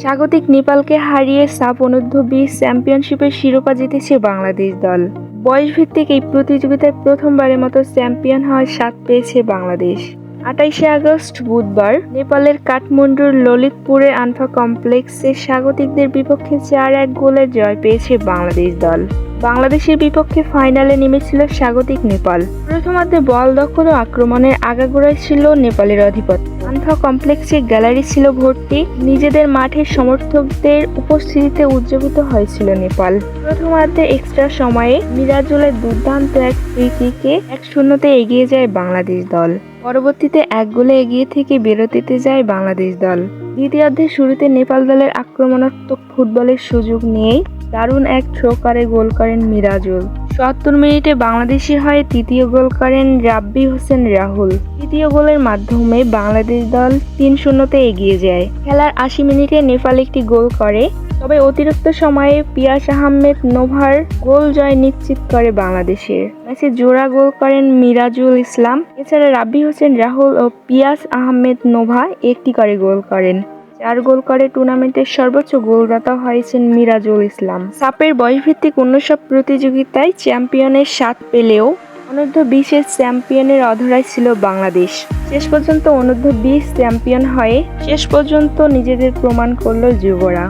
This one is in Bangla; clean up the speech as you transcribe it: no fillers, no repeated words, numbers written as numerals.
স্বাগতিক নেপালকে হারিয়ে সাফ অনূর্ধ্ব-20 চ্যাম্পিয়নশিপের শিরোপা জিতেছে বাংলাদেশ দল। বয়সভিত্তিক এই প্রতিযোগিতায় প্রথমবারের মতো চ্যাম্পিয়ন হওয়ার স্বাদ পেয়েছে বাংলাদেশ। 28শে আগস্ট বুধবার নেপালের কাঠমান্ডুর ললিতপুরে আনফা কমপ্লেক্সে স্বাগতিকদের বিপক্ষে 4-1 গোলের জয় পেয়েছে বাংলাদেশ দল। বাংলাদেশের বিপক্ষে ফাইনালে নেমেছিল স্বাগতিক নেপাল। প্রথমার্ধে বল দখল ও আক্রমণের আগাগোড়ায় ছিল নেপালের আধিপত্য। আনফা কমপ্লেক্সে গ্যালারি ছিল ভর্তি। নিজেদের মাঠের সমর্থকদের উপস্থিতিতে উজ্জীবিত হয়েছিল নেপাল। প্রথমার্ধে এক্সট্রা সময়ে মিরাজুলের দুর্দান্ত এক ফ্রি কিকে 1-0 এগিয়ে যায় বাংলাদেশ দল। পরবর্তীতে 1 গোলে এগিয়ে থেকে বিরতিতে যায় বাংলাদেশ দল। দ্বিতীয়ার্ধের শুরুতে নেপাল দলের আক্রমণাত্মক ফুটবলের সুযোগ নিয়েই দারুণ এক থ্রো করে গোল করেন মিরাজুল। ৭০ মিনিটে বাংলাদেশের হয়ে তৃতীয় গোল করেন রাব্বি হোসেন রাহুল। তৃতীয় গোলের মাধ্যমে বাংলাদেশ দল 3-0 এগিয়ে যায়। খেলার ৮০ মিনিটে নেপাল একটি গোল করে, তবে অতিরিক্ত সময়ে পিয়াস আহমেদ নোভার গোল জয় নিশ্চিত করে বাংলাদেশের। ম্যাচে জোড়া গোল করেন মিরাজুল ইসলাম। এছাড়া রাব্বি হোসেন রাহুল ও পিয়াস আহমেদ নোভা একটি করে গোল করেন। 4 গোল করে টুর্নামেন্টের সর্বোচ্চ গোলদাতা হয়েছেন মিরাজুল ইসলাম। সাপের বয়সভিত্তিক অন্য সব প্রতিযোগিতায় চ্যাম্পিয়নের স্বাদ পেলেও অনূর্ধ্ব-20 চ্যাম্পিয়নের অধরায় ছিল বাংলাদেশ। শেষ পর্যন্ত অনূর্ধ্ব-20 চ্যাম্পিয়ন হয়ে শেষ পর্যন্ত নিজেদের প্রমাণ করল যুবরা।